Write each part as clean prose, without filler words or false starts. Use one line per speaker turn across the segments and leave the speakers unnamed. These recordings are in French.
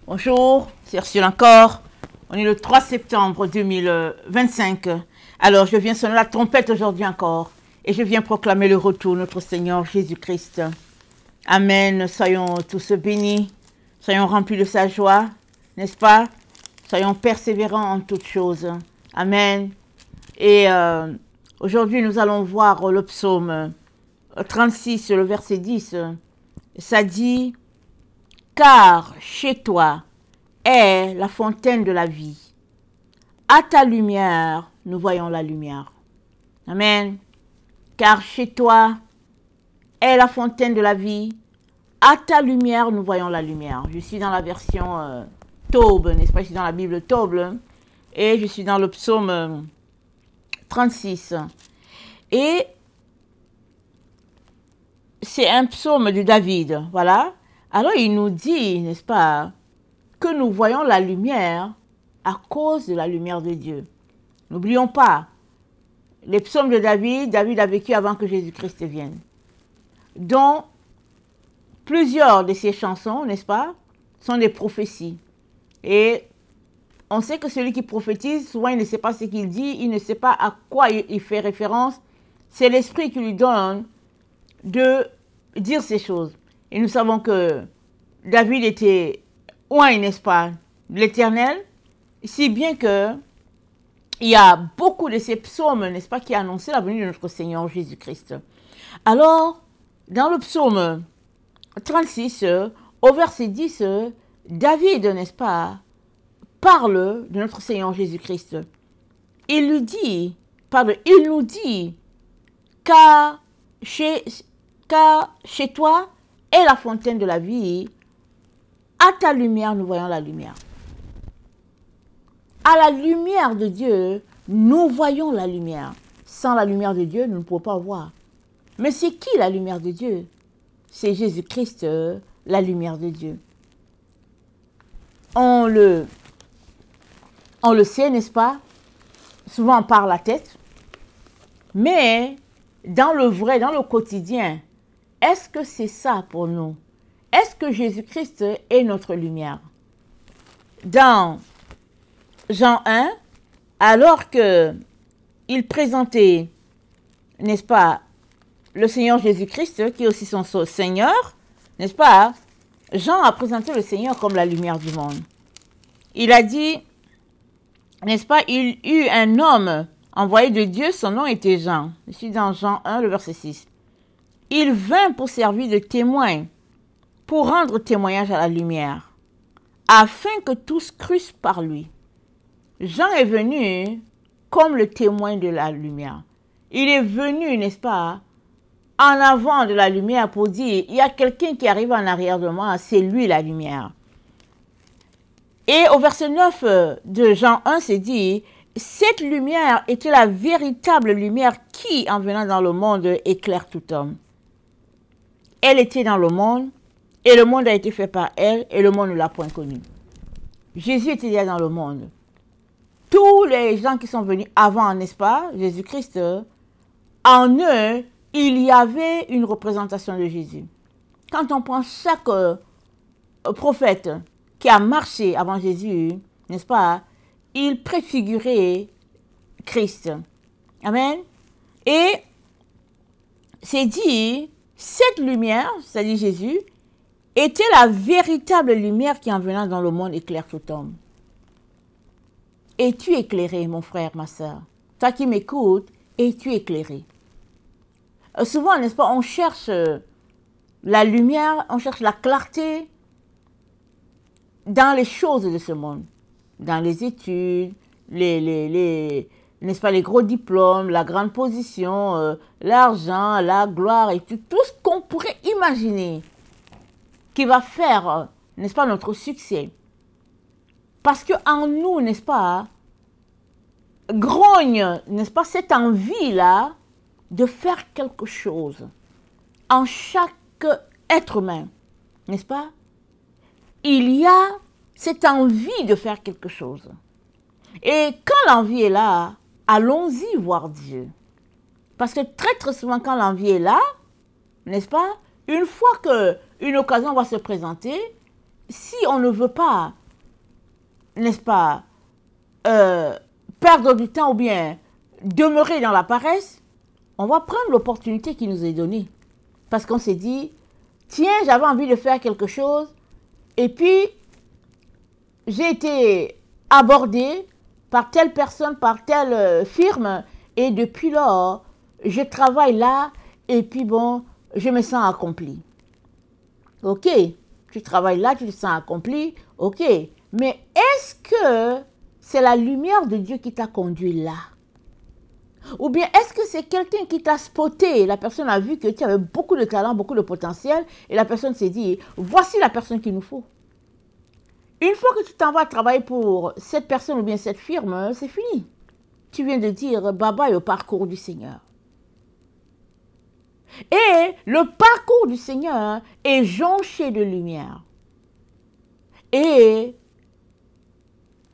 Bonjour, c'est Ursule encore. On est le 3 septembre 2025. Alors, je viens sonner la trompette aujourd'hui encore. Et je viens proclamer le retour de notre Seigneur Jésus-Christ. Amen. Soyons tous bénis. Soyons remplis de sa joie. N'est-ce pas? Soyons persévérants en toutes choses. Amen. Et aujourd'hui, nous allons voir le psaume 36, le verset 10. Ça dit... Car chez toi est la fontaine de la vie. À ta lumière, nous voyons la lumière. Amen. Car chez toi est la fontaine de la vie. À ta lumière, nous voyons la lumière. Je suis dans la version Taube, n'est-ce pas? Je suis dans la Bible Taube. Et je suis dans le psaume 36. Et c'est un psaume de David, voilà. Alors il nous dit, n'est-ce pas, que nous voyons la lumière à cause de la lumière de Dieu. N'oublions pas, les psaumes de David, David a vécu avant que Jésus-Christ vienne. Donc, plusieurs de ces chansons, n'est-ce pas, sont des prophéties. Et on sait que celui qui prophétise, souvent il ne sait pas ce qu'il dit, il ne sait pas à quoi il fait référence. C'est l'Esprit qui lui donne de dire ces choses. Et nous savons que David était loin, n'est-ce pas, de l'Éternel, si bien que il y a beaucoup de ces psaumes, n'est-ce pas, qui annonçaient la venue de notre Seigneur Jésus-Christ. Alors, dans le psaume 36, au verset 10, David, n'est-ce pas, parle de notre Seigneur Jésus-Christ. Il nous dit, car chez toi, est la fontaine de la vie. À ta lumière, nous voyons la lumière. À la lumière de Dieu, nous voyons la lumière. Sans la lumière de Dieu, nous ne pouvons pas voir. Mais c'est qui la lumière de Dieu? C'est Jésus-Christ, la lumière de Dieu. On le sait, n'est-ce pas? Souvent, on parle la tête. Mais dans le vrai, dans le quotidien, est-ce que c'est ça pour nous? Est-ce que Jésus-Christ est notre lumière? Dans Jean 1, alors qu'il présentait, n'est-ce pas, le Seigneur Jésus-Christ, qui est aussi son Seigneur, n'est-ce pas, Jean a présenté le Seigneur comme la lumière du monde. Il a dit, n'est-ce pas, il eut un homme envoyé de Dieu, son nom était Jean. Je suis dans Jean 1, le verset 6. Il vint pour servir de témoin, pour rendre témoignage à la lumière, afin que tous crussent par lui. Jean est venu comme le témoin de la lumière. Il est venu, n'est-ce pas, en avant de la lumière pour dire, il y a quelqu'un qui arrive en arrière de moi, c'est lui la lumière. Et au verset 9 de Jean 1, c'est dit, cette lumière était la véritable lumière qui, en venant dans le monde, éclaire tout homme. Elle était dans le monde, et le monde a été fait par elle, et le monde ne l'a point connue. Jésus était déjà dans le monde. Tous les gens qui sont venus avant, n'est-ce pas, Jésus-Christ, en eux, il y avait une représentation de Jésus. Quand on prend chaque prophète qui a marché avant Jésus, n'est-ce pas, il préfigurait Christ. Amen. Et c'est dit... Cette lumière, c'est-à-dire Jésus, était la véritable lumière qui, en venant dans le monde, éclaire tout homme. Es-tu éclairé, mon frère, ma soeur? Toi qui m'écoutes, es-tu éclairé? Souvent, n'est-ce pas, on cherche la lumière, on cherche la clarté dans les choses de ce monde, dans les études, n'est-ce pas, les gros diplômes, la grande position, l'argent, la gloire et tout ce qu'on pourrait imaginer qui va faire, n'est-ce pas, notre succès. Parce qu'en nous, n'est-ce pas, grogne, n'est-ce pas, cette envie-là de faire quelque chose en chaque être humain, n'est-ce pas? Il y a cette envie de faire quelque chose. Et quand l'envie est là, allons-y voir Dieu. Parce que très souvent, quand l'envie est là, n'est-ce pas, une fois qu'une occasion va se présenter, si on ne veut pas, n'est-ce pas, perdre du temps ou bien demeurer dans la paresse, on va prendre l'opportunité qui nous est donnée. Parce qu'on s'est dit, tiens, j'avais envie de faire quelque chose, et puis j'ai été abordé par telle personne, par telle firme, et depuis lors, je travaille là, et puis bon, je me sens accompli. Ok, tu travailles là, tu te sens accompli, ok, mais est-ce que c'est la lumière de Dieu qui t'a conduit là? Ou bien est-ce que c'est quelqu'un qui t'a spoté? La personne a vu que tu avais beaucoup de talent, beaucoup de potentiel, et la personne s'est dit, voici la personne qu'il nous faut. Une fois que tu t'en vas travailler pour cette personne ou bien cette firme, c'est fini. Tu viens de dire bye bye au parcours du Seigneur. Et le parcours du Seigneur est jonché de lumière. Et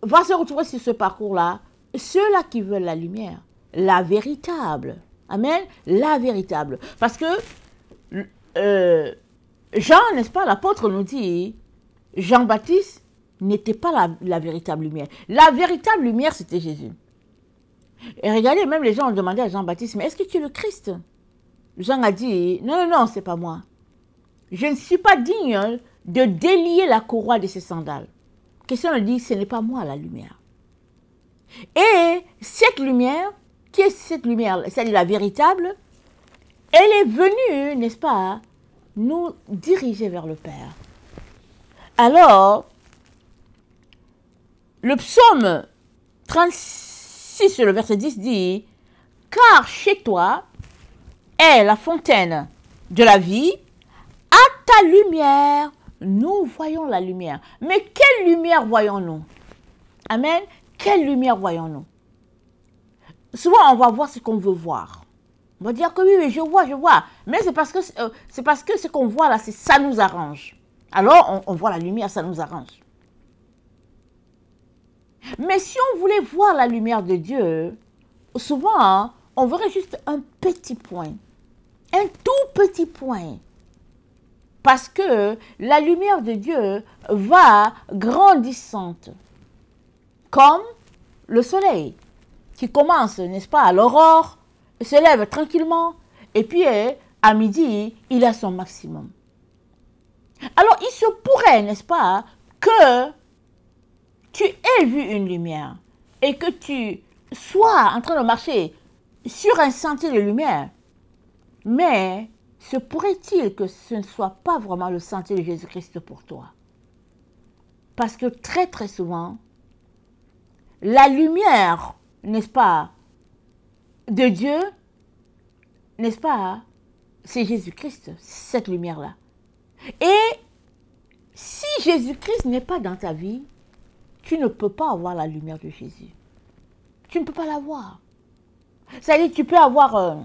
va se retrouver sur ce parcours-là, ceux-là qui veulent la lumière, la véritable. Amen, la véritable. Parce que Jean, n'est-ce pas, l'apôtre nous dit, Jean-Baptiste n'était pas la véritable lumière. La véritable lumière, c'était Jésus. Et regardez, même les gens ont demandé à Jean-Baptiste, mais est-ce que tu es le Christ? Jean a dit, non, non, non, c'est pas moi. Je ne suis pas digne de délier la courroie de ses sandales. Question nous dit, ce n'est pas moi la lumière. Et cette lumière, qui est cette lumière, c'est-à-dire la véritable, elle est venue, n'est-ce pas, nous diriger vers le Père. Alors, le psaume 36, le verset 10 dit, « Car chez toi est la fontaine de la vie, à ta lumière, nous voyons la lumière. » Mais quelle lumière voyons-nous? Amen. Quelle lumière voyons-nous? Souvent, on va voir ce qu'on veut voir. On va dire que oui, oui, je vois. Mais c'est parce que ce qu'on voit là, ça nous arrange. Alors, on voit la lumière, ça nous arrange. Mais si on voulait voir la lumière de Dieu, souvent, hein, on verrait juste un petit point. Un tout petit point. Parce que la lumière de Dieu va grandissante. Comme le soleil qui commence, n'est-ce pas, à l'aurore, se lève tranquillement. Et puis, à midi, il a son maximum. Alors, il se pourrait, n'est-ce pas, que tu aies vu une lumière et que tu sois en train de marcher sur un sentier de lumière, mais se pourrait-il que ce ne soit pas vraiment le sentier de Jésus-Christ pour toi? Parce que très très souvent, la lumière, n'est-ce pas, de Dieu, n'est-ce pas, c'est Jésus-Christ, cette lumière-là. Et si Jésus-Christ n'est pas dans ta vie, tu ne peux pas avoir la lumière de Jésus. Tu ne peux pas l'avoir. C'est-à-dire que tu peux avoir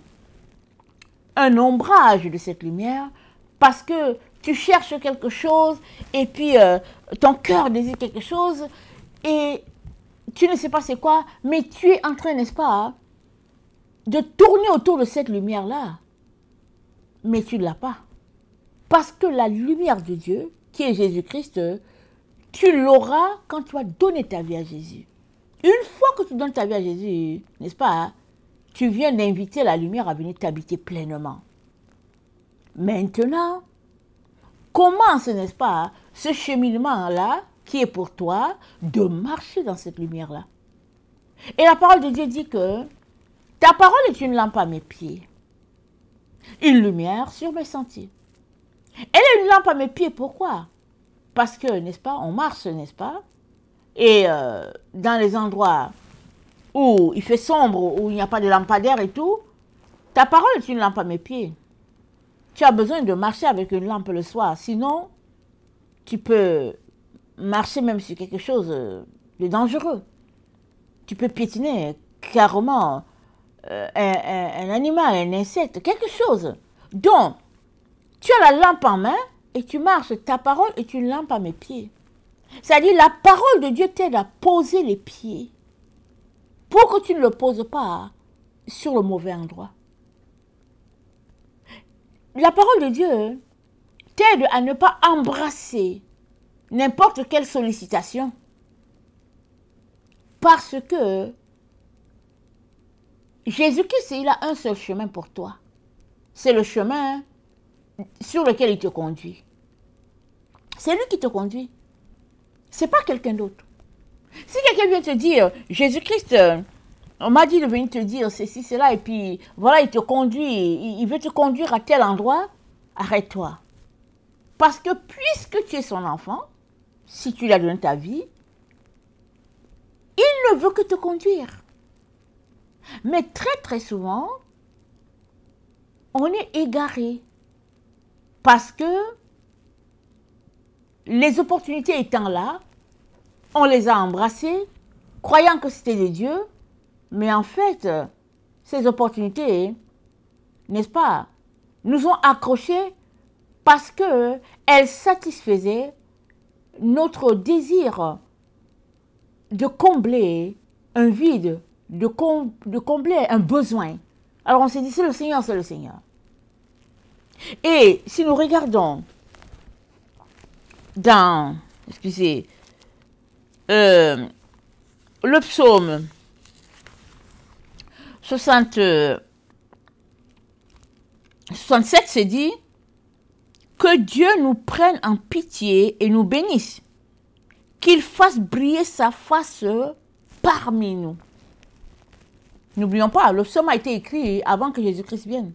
un ombrage de cette lumière parce que tu cherches quelque chose et puis ton cœur désire quelque chose et tu ne sais pas c'est quoi, mais tu es en train, n'est-ce pas, de tourner autour de cette lumière-là. Mais tu ne l'as pas. Parce que la lumière de Dieu, qui est Jésus-Christ, tu l'auras quand tu vas donner ta vie à Jésus. Une fois que tu donnes ta vie à Jésus, n'est-ce pas, tu viens d'inviter la lumière à venir t'habiter pleinement. Maintenant, commence, n'est-ce pas, ce cheminement-là, qui est pour toi, de marcher dans cette lumière-là. Et la parole de Dieu dit que ta parole est une lampe à mes pieds, une lumière sur mes sentiers. Elle est une lampe à mes pieds, pourquoi? Parce que, n'est-ce pas, on marche, n'est-ce pas? Et dans les endroits où il fait sombre, où il n'y a pas de lampadaire et tout, ta parole est une lampe à mes pieds. Tu as besoin de marcher avec une lampe le soir. Sinon, tu peux marcher même sur quelque chose de dangereux. Tu peux piétiner carrément un animal, un insecte, quelque chose. Donc, tu as la lampe en main et tu marches. Ta parole est une lampe à mes pieds. C'est-à-dire, la parole de Dieu t'aide à poser les pieds pour que tu ne le poses pas sur le mauvais endroit. La parole de Dieu t'aide à ne pas embrasser n'importe quelle sollicitation. Parce que Jésus-Christ, il a un seul chemin pour toi. C'est le chemin sur lequel il te conduit. C'est lui qui te conduit. Ce n'est pas quelqu'un d'autre. Si quelqu'un vient te dire, Jésus-Christ, on m'a dit de venir te dire ceci, cela, et puis voilà, il te conduit, il veut te conduire à tel endroit, arrête-toi. Parce que puisque tu es son enfant, si tu lui as donné ta vie, il ne veut que te conduire. Mais très souvent, on est égaré. Parce que les opportunités étant là, on les a embrassées, croyant que c'était de Dieu, mais en fait, ces opportunités, n'est-ce pas, nous ont accrochés parce qu'elles satisfaisaient notre désir de combler un vide, de combler un besoin. Alors on s'est dit, c'est le Seigneur, c'est le Seigneur. Et si nous regardons dans, excusez, le psaume 67, c'est dit que Dieu nous prenne en pitié et nous bénisse, qu'il fasse briller sa face parmi nous. N'oublions pas, le psaume a été écrit avant que Jésus-Christ vienne.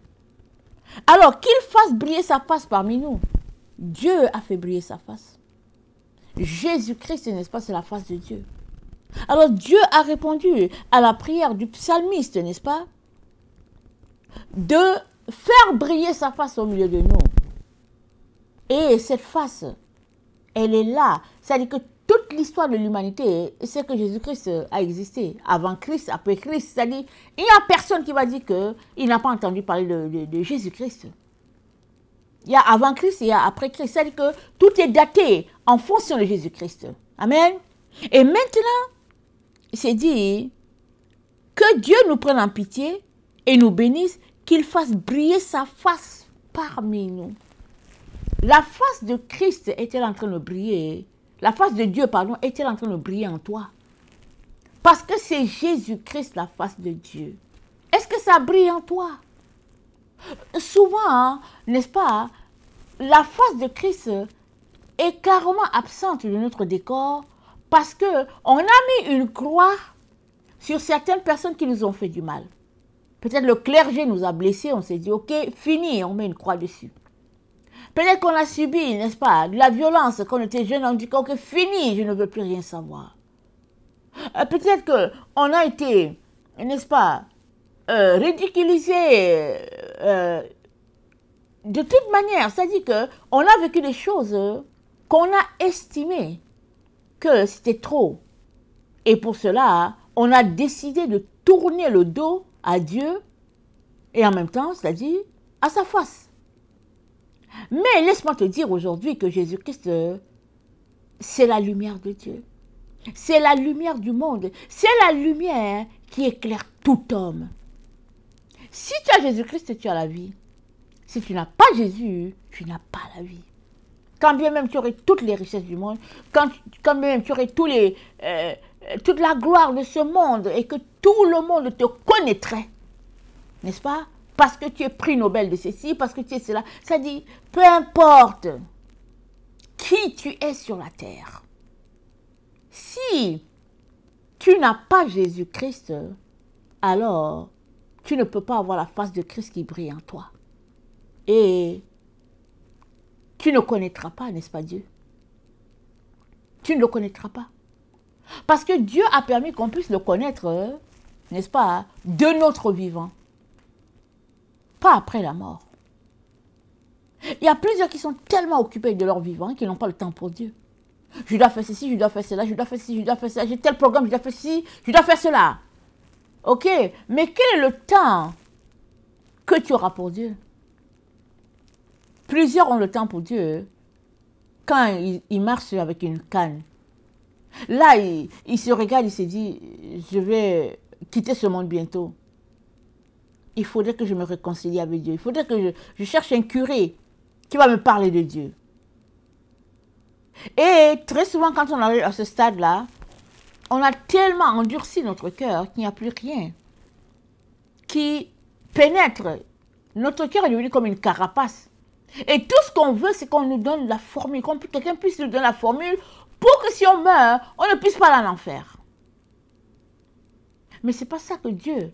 Alors qu'il fasse briller sa face parmi nous. Dieu a fait briller sa face. Jésus-Christ, n'est-ce pas, c'est la face de Dieu. Alors Dieu a répondu à la prière du psalmiste, n'est-ce pas, de faire briller sa face au milieu de nous. Et cette face, elle est là. C'est-à-dire que toute l'histoire de l'humanité, c'est que Jésus-Christ a existé. Avant Christ, après Christ. C'est-à-dire, il n'y a personne qui va dire qu'il n'a pas entendu parler de Jésus-Christ. Il y a avant Christ et il y a après Christ. C'est-à-dire que tout est daté en fonction de Jésus-Christ. Amen. Et maintenant, c'est dit que Dieu nous prenne en pitié et nous bénisse, qu'il fasse briller sa face parmi nous. La face de Christ est-elle en train de briller? La face de Dieu, pardon, est-elle en train de briller en toi? Parce que c'est Jésus-Christ, la face de Dieu. Est-ce que ça brille en toi? Souvent, n'est-ce pas, la face de Christ est carrément absente de notre décor parce qu'on a mis une croix sur certaines personnes qui nous ont fait du mal. Peut-être le clergé nous a blessés, on s'est dit, ok, fini, on met une croix dessus. Peut-être qu'on a subi, n'est-ce pas, de la violence quand on était jeune, on dit, ok, fini, je ne veux plus rien savoir. Peut-être qu'on a été, n'est-ce pas, ridiculisé de toute manière. C'est-à-dire qu'on a vécu des choses qu'on a estimées que c'était trop. Et pour cela, on a décidé de tourner le dos à Dieu et en même temps, c'est-à-dire à sa face. Mais laisse-moi te dire aujourd'hui que Jésus-Christ, c'est la lumière de Dieu. C'est la lumière du monde. C'est la lumière qui éclaire tout homme. Si tu as Jésus-Christ, tu as la vie. Si tu n'as pas Jésus, tu n'as pas la vie. Quand bien même tu aurais toutes les richesses du monde, quand bien même tu aurais toute la gloire de ce monde et que tout le monde te connaîtrait, n'est-ce pas? Parce que tu es prix Nobel de ceci, parce que tu es cela. Ça dit, peu importe qui tu es sur la terre, si tu n'as pas Jésus-Christ, alors tu ne peux pas avoir la face de Christ qui brille en toi. Et tu ne connaîtras pas, n'est-ce pas Dieu? Tu ne le connaîtras pas. Parce que Dieu a permis qu'on puisse le connaître, n'est-ce pas, de notre vivant. Pas après la mort. Il y a plusieurs qui sont tellement occupés de leur vivant qu'ils n'ont pas le temps pour Dieu. Je dois faire ceci, je dois faire cela, je dois faire ceci, je dois faire cela, j'ai tel programme, je dois faire ceci, je dois faire cela. Ok, mais quel est le temps que tu auras pour Dieu? Plusieurs ont le temps pour Dieu quand ils marchent avec une canne. Là, il se regarde, il se dit, je vais quitter ce monde bientôt. Il faudrait que je me réconcilie avec Dieu. Il faudrait que je cherche un curé qui va me parler de Dieu. Et très souvent, quand on arrive à ce stade-là, on a tellement endurci notre cœur qu'il n'y a plus rien qui pénètre. Notre cœur est devenu comme une carapace. Et tout ce qu'on veut, c'est qu'on nous donne la formule, que quelqu'un puisse nous donner la formule pour que si on meurt, on ne puisse pas aller en enfer. Mais ce n'est pas ça que Dieu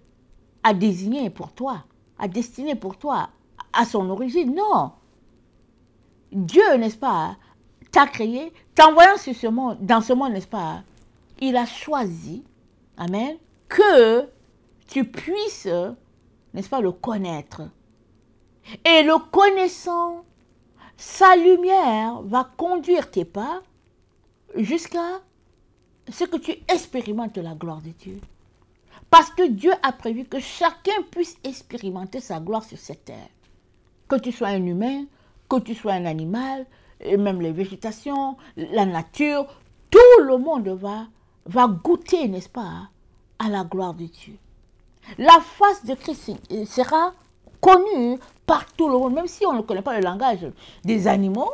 a désigné pour toi, a destiné pour toi à son origine. Non. Dieu, n'est-ce pas, t'a créé, t'envoyant sur ce monde, dans ce monde, n'est-ce pas, il a choisi, amen, que tu puisses, n'est-ce pas, le connaître. Et le connaissant, sa lumière va conduire tes pas jusqu'à ce que tu expérimentes la gloire de Dieu. Parce que Dieu a prévu que chacun puisse expérimenter sa gloire sur cette terre. Que tu sois un humain, que tu sois un animal, et même les végétations, la nature, tout le monde va goûter, n'est-ce pas, à la gloire de Dieu. La face de Christ sera connue par tout le monde, même si on ne connaît pas le langage des animaux,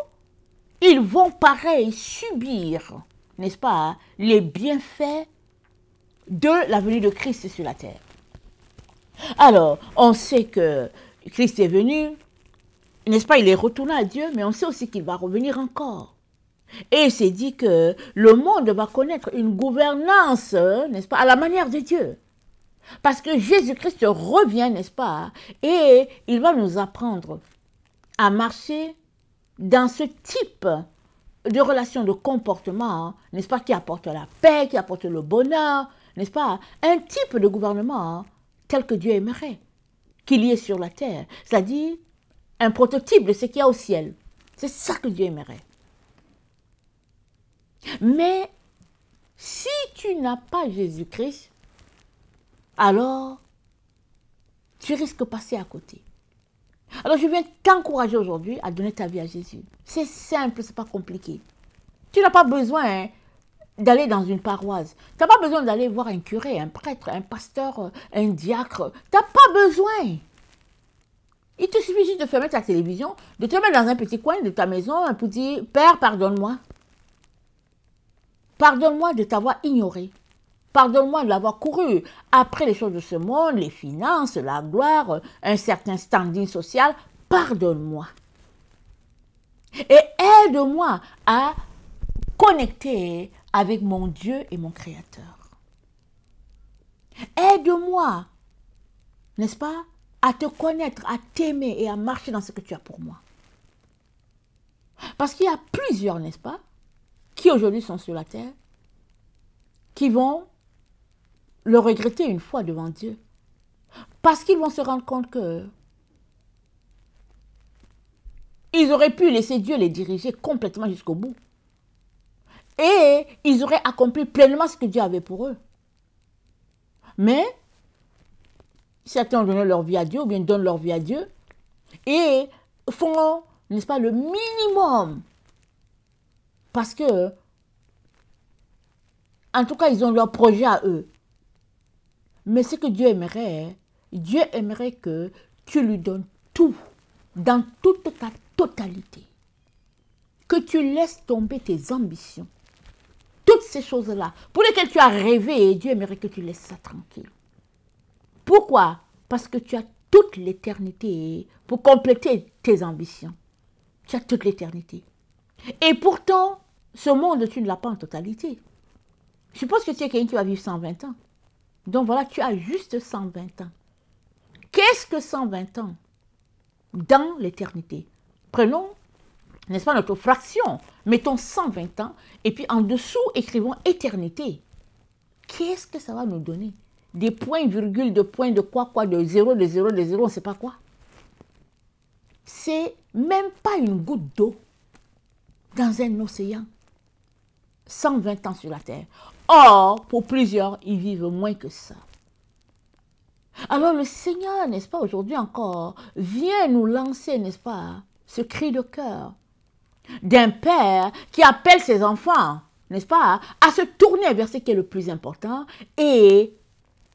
ils vont pareil subir, n'est-ce pas, les bienfaits de la venue de Christ sur la terre. Alors, on sait que Christ est venu, n'est-ce pas, il est retourné à Dieu, mais on sait aussi qu'il va revenir encore. Et il s'est dit que le monde va connaître une gouvernance, n'est-ce pas, à la manière de Dieu. Parce que Jésus-Christ revient, n'est-ce pas, et il va nous apprendre à marcher dans ce type de relation, de comportement, n'est-ce pas, qui apporte la paix, qui apporte le bonheur, n'est-ce pas, un type de gouvernement tel que Dieu aimerait qu'il y ait sur la terre, c'est-à-dire un prototype de ce qu'il y a au ciel. C'est ça que Dieu aimerait. Mais si tu n'as pas Jésus-Christ, alors tu risques de passer à côté. Alors je viens t'encourager aujourd'hui à donner ta vie à Jésus. C'est simple, c'est pas compliqué. Tu n'as pas besoin d'aller dans une paroisse. Tu n'as pas besoin d'aller voir un curé, un prêtre, un pasteur, un diacre. Tu n'as pas besoin. Il te suffit juste de fermer ta télévision, de te mettre dans un petit coin de ta maison et pour dire « Père, pardonne-moi. Pardonne-moi de t'avoir ignoré. Pardonne-moi de l'avoir couru après les choses de ce monde, les finances, la gloire, un certain standing social. Pardonne-moi. Et aide-moi à connecter avec mon Dieu et mon Créateur. Aide-moi, n'est-ce pas, à te connaître, à t'aimer et à marcher dans ce que tu as pour moi. Parce qu'il y a plusieurs, n'est-ce pas, qui aujourd'hui sont sur la terre, qui vont le regretter une fois devant Dieu. Parce qu'ils vont se rendre compte que ils auraient pu laisser Dieu les diriger complètement jusqu'au bout. Et ils auraient accompli pleinement ce que Dieu avait pour eux. Mais certains ont donné leur vie à Dieu, ou bien donnent leur vie à Dieu, et font, n'est-ce pas, le minimum. Parce que, en tout cas, ils ont leur projet à eux. Mais ce que Dieu aimerait que tu lui donnes tout, dans toute ta totalité. Que tu laisses tomber tes ambitions. Toutes ces choses-là, pour lesquelles tu as rêvé, Dieu aimerait que tu laisses ça tranquille. Pourquoi? Parce que tu as toute l'éternité pour compléter tes ambitions. Tu as toute l'éternité. Et pourtant, ce monde, tu ne l'as pas en totalité. Je suppose que tu es quelqu'un qui va vivre 120 ans. Donc voilà, tu as juste 120 ans. Qu'est-ce que 120 ans dans l'éternité? Prenons, n'est-ce pas, notre fraction. Mettons 120 ans et puis en dessous, écrivons éternité. Qu'est-ce que ça va nous donner? Des points, virgules, de points, de quoi, de zéro, de zéro, de zéro, on ne sait pas quoi. C'est même pas une goutte d'eau dans un océan. 120 ans sur la terre. Or, pour plusieurs, ils vivent moins que ça. Alors le Seigneur, n'est-ce pas, aujourd'hui encore, vient nous lancer, n'est-ce pas, ce cri de cœur d'un père qui appelle ses enfants, n'est-ce pas, à se tourner vers ce qui est le plus important, et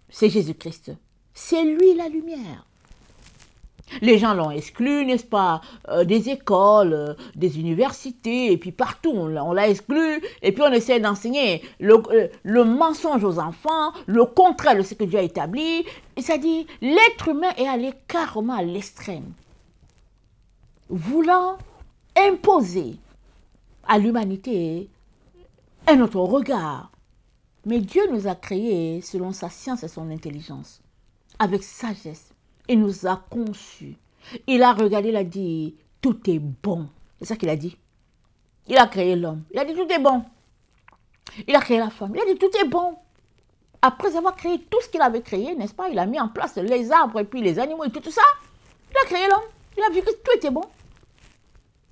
c'est Jésus-Christ. C'est lui la lumière. Les gens l'ont exclu, n'est-ce pas, des écoles, des universités, et puis partout, on l'a exclu, et puis on essaie d'enseigner le mensonge aux enfants, le contraire de ce que Dieu a établi. C'est-à-dire, l'être humain est allé carrément à l'extrême, voulant imposer à l'humanité un autre regard. Mais Dieu nous a créés selon sa science et son intelligence, avec sagesse. Il nous a conçus. Il a regardé, il a dit, tout est bon. C'est ça qu'il a dit. Il a créé l'homme. Il a dit, tout est bon. Il a créé la femme. Il a dit, tout est bon. Après avoir créé tout ce qu'il avait créé, n'est-ce pas, il a mis en place les arbres et puis les animaux et tout ça. Il a créé l'homme. Il a vu que tout était bon.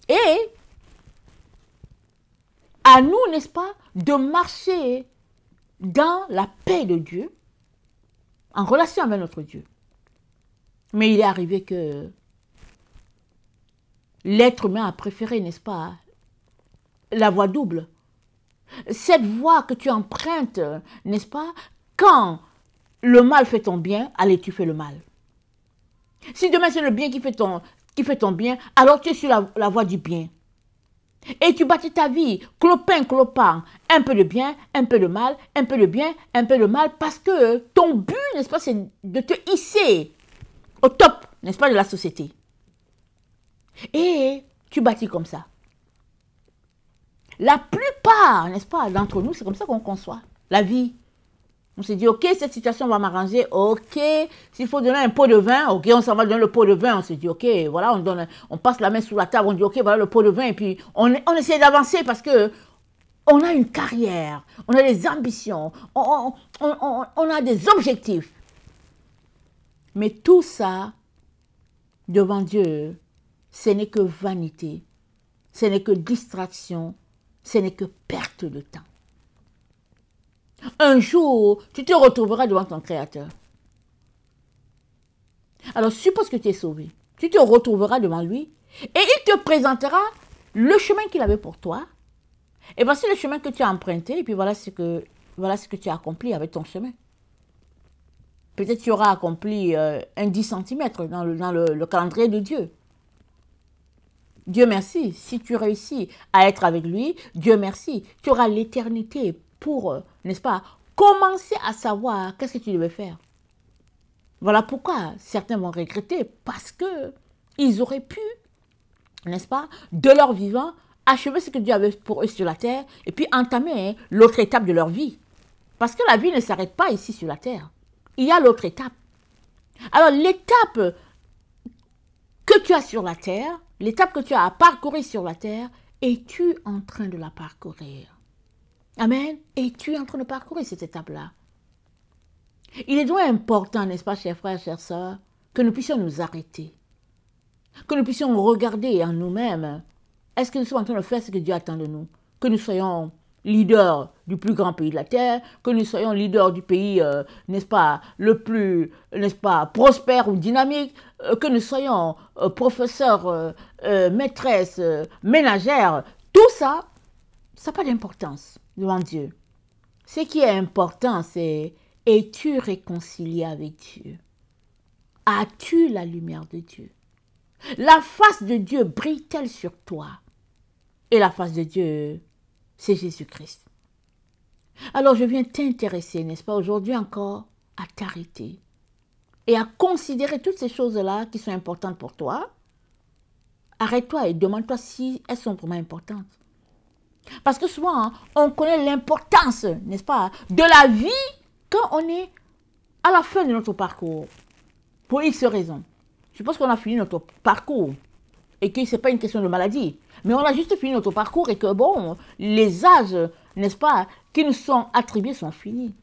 Et à nous, n'est-ce pas, de marcher dans la paix de Dieu, en relation avec notre Dieu. Mais il est arrivé que l'être humain a préféré, n'est-ce pas, la voie double. Cette voie que tu empruntes, n'est-ce pas, quand le mal fait ton bien, allez, tu fais le mal. Si demain c'est le bien qui fait ton bien, alors tu es sur la voie du bien. Et tu bâtis ta vie, clopin, clopin, un peu de bien, un peu de mal, un peu de bien, un peu de mal, parce que ton but, n'est-ce pas, c'est de te hisser au top, n'est-ce pas, de la société. Et tu bâtis comme ça. La plupart, n'est-ce pas, d'entre nous, c'est comme ça qu'on conçoit la vie. On se dit, ok, cette situation va m'arranger, ok, s'il faut donner un pot de vin, ok, on s'en va donner le pot de vin, on se dit, ok, voilà, on passe la main sous la table, on dit, ok, voilà le pot de vin, et puis on essaie d'avancer parce que on a une carrière, on a des ambitions, on a des objectifs. Mais tout ça, devant Dieu, ce n'est que vanité, ce n'est que distraction, ce n'est que perte de temps. Un jour, tu te retrouveras devant ton Créateur. Alors, suppose que tu es sauvé. Tu te retrouveras devant lui et il te présentera le chemin qu'il avait pour toi. Et voici le chemin que tu as emprunté et puis voilà ce que tu as accompli avec ton chemin. Peut-être tu auras accompli un 10 cm dans le calendrier de Dieu. Dieu merci, si tu réussis à être avec lui, Dieu merci, tu auras l'éternité pour, n'est-ce pas, commencer à savoir qu'est-ce que tu devais faire. Voilà pourquoi certains vont regretter, parce que ils auraient pu, n'est-ce pas, de leur vivant, achever ce que Dieu avait pour eux sur la terre, et puis entamer l'autre étape de leur vie. Parce que la vie ne s'arrête pas ici sur la terre. Il y a l'autre étape. Alors l'étape que tu as sur la terre, l'étape que tu as à parcourir sur la terre, es-tu en train de la parcourir? Amen. Es-tu en train de parcourir cette étape-là? Il est donc important, n'est-ce pas, chers frères, chères sœurs, que nous puissions nous arrêter, que nous puissions regarder en nous-mêmes. Est-ce que nous sommes en train de faire ce que Dieu attend de nous? Que nous soyons leaders du plus grand pays de la terre, que nous soyons leaders du pays, n'est-ce pas, le plus, n'est-ce pas, prospère ou dynamique, que nous soyons professeurs, maîtresses, ménagères, tout ça, ça n'a pas d'importance devant Dieu. Ce qui est important, c'est: es-tu réconcilié avec Dieu? As-tu la lumière de Dieu? La face de Dieu brille-t-elle sur toi? Et la face de Dieu, c'est Jésus-Christ. Alors je viens t'intéresser, n'est-ce pas, aujourd'hui encore, à t'arrêter et à considérer toutes ces choses-là qui sont importantes pour toi. Arrête-toi et demande-toi si elles sont vraiment importantes. Parce que souvent, hein, on connaît l'importance, n'est-ce pas, de la vie quand on est à la fin de notre parcours. Pour X raisons. Je pense qu'on a fini notre parcours et que ce n'est pas une question de maladie. Mais on a juste fini notre parcours et que, bon, les âges, n'est-ce pas, qui nous sont attribués sont finis.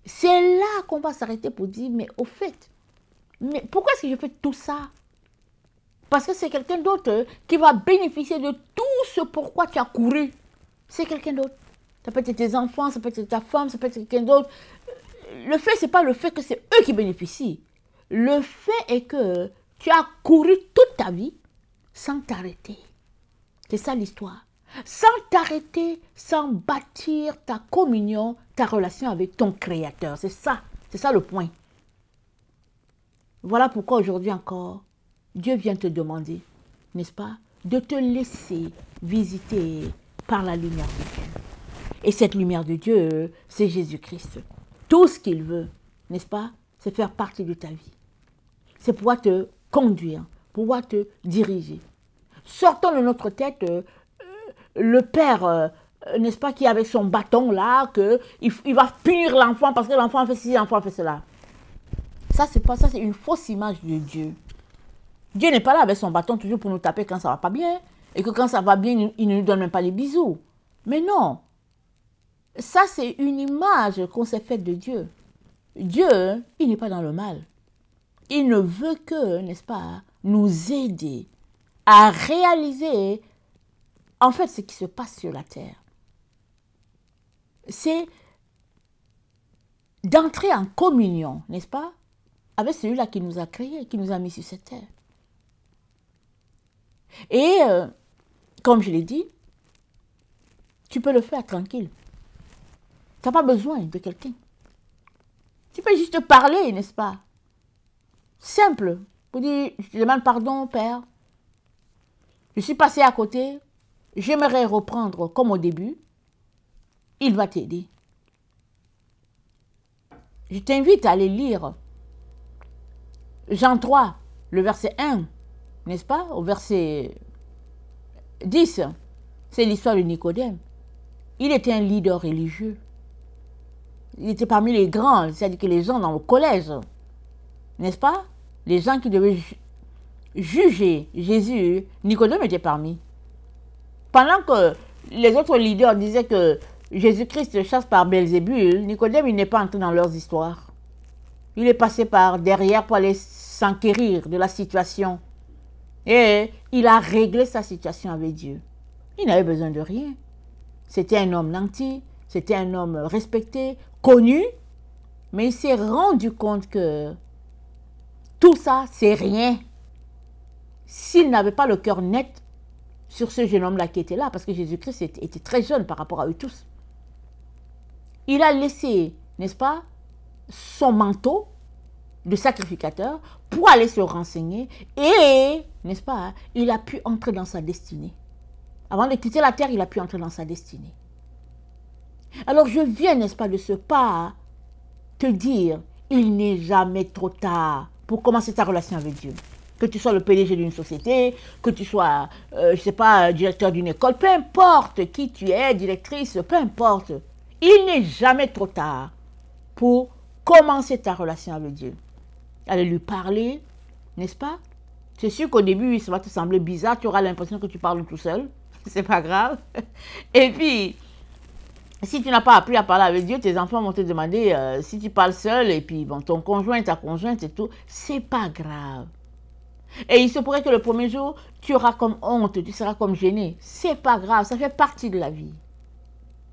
C'est là qu'on va s'arrêter pour dire, mais au fait, mais pourquoi est-ce que je fais tout ça? Parce que c'est quelqu'un d'autre qui va bénéficier de tout ce pourquoi tu as couru. C'est quelqu'un d'autre. Ça peut être tes enfants, ça peut être ta femme, ça peut être quelqu'un d'autre. Le fait, ce n'est pas le fait que c'est eux qui bénéficient. Le fait est que tu as couru toute ta vie sans t'arrêter. C'est ça l'histoire. Sans t'arrêter, sans bâtir ta communion, ta relation avec ton Créateur. C'est ça le point. Voilà pourquoi aujourd'hui encore, Dieu vient te demander, n'est-ce pas, de te laisser visiter par la lumière de Dieu. Et cette lumière de Dieu, c'est Jésus-Christ. Tout ce qu'il veut, n'est-ce pas, c'est faire partie de ta vie. C'est pouvoir te conduire, pouvoir te diriger. Sortons de notre tête le père, n'est-ce pas, qui avec son bâton là, il va punir l'enfant parce que l'enfant a fait ceci, l'enfant a fait cela. Ça, c'est pas ça, c'est une fausse image de Dieu. Dieu n'est pas là avec son bâton toujours pour nous taper quand ça va pas bien. Et que quand ça va bien, il ne nous donne même pas les bisous. Mais non. Ça, c'est une image qu'on s'est faite de Dieu. Dieu, il n'est pas dans le mal. Il ne veut que, n'est-ce pas, nous aider à réaliser, en fait, ce qui se passe sur la terre. C'est d'entrer en communion, n'est-ce pas, avec celui-là qui nous a créés, qui nous a mis sur cette terre. Et, comme je l'ai dit, tu peux le faire tranquille. Tu n'as pas besoin de quelqu'un. Tu peux juste parler, n'est-ce pas? Simple. Pour dire, je te demande pardon, Père. Je suis passé à côté. J'aimerais reprendre comme au début. Il va t'aider. Je t'invite à aller lire Jean 3, le verset 1, n'est-ce pas? Au verset 10, c'est l'histoire de Nicodème. Il était un leader religieux. Il était parmi les grands, c'est-à-dire que les gens dans le collège, n'est-ce pas? Les gens qui devaient juger Jésus, Nicodème était parmi. Pendant que les autres leaders disaient que Jésus-Christ chasse par Belzébul, Nicodème, il n'est pas entré dans leurs histoires. Il est passé par derrière pour aller s'enquérir de la situation. Et il a réglé sa situation avec Dieu. Il n'avait besoin de rien. C'était un homme nanti, c'était un homme respecté, connu, mais il s'est rendu compte que tout ça, c'est rien. S'il n'avait pas le cœur net sur ce jeune homme-là qui était là, parce que Jésus-Christ était très jeune par rapport à eux tous, il a laissé, n'est-ce pas, son manteau de sacrificateur pour aller se renseigner et, n'est-ce pas, il a pu entrer dans sa destinée. Avant de quitter la terre, il a pu entrer dans sa destinée. Alors je viens, n'est-ce pas, de ce pas te dire, il n'est jamais trop tard pour commencer ta relation avec Dieu. Que tu sois le PDG d'une société, que tu sois, je ne sais pas, directeur d'une école, peu importe qui tu es, directrice, peu importe. Il n'est jamais trop tard pour commencer ta relation avec Dieu. Aller lui parler, n'est-ce pas? C'est sûr qu'au début, ça va te sembler bizarre, tu auras l'impression que tu parles tout seul. C'est pas grave. Et puis, si tu n'as pas appris à parler avec Dieu, tes enfants vont te demander si tu parles seul, et puis bon, ton conjoint, ta conjointe et tout, c'est pas grave. Et il se pourrait que le premier jour, tu auras comme honte, tu seras comme gêné. C'est pas grave, ça fait partie de la vie.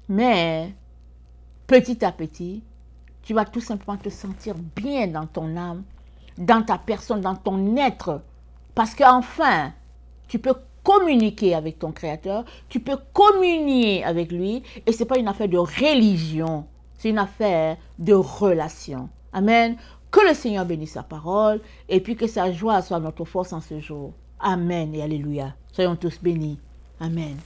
Mais, petit à petit, tu vas tout simplement te sentir bien dans ton âme, dans ta personne, dans ton être. Parce qu'enfin, tu peux communiquer avec ton Créateur, tu peux communier avec lui, et ce n'est pas une affaire de religion, c'est une affaire de relation. Amen. Que le Seigneur bénisse sa parole, et puis que sa joie soit notre force en ce jour. Amen et alléluia. Soyons tous bénis. Amen.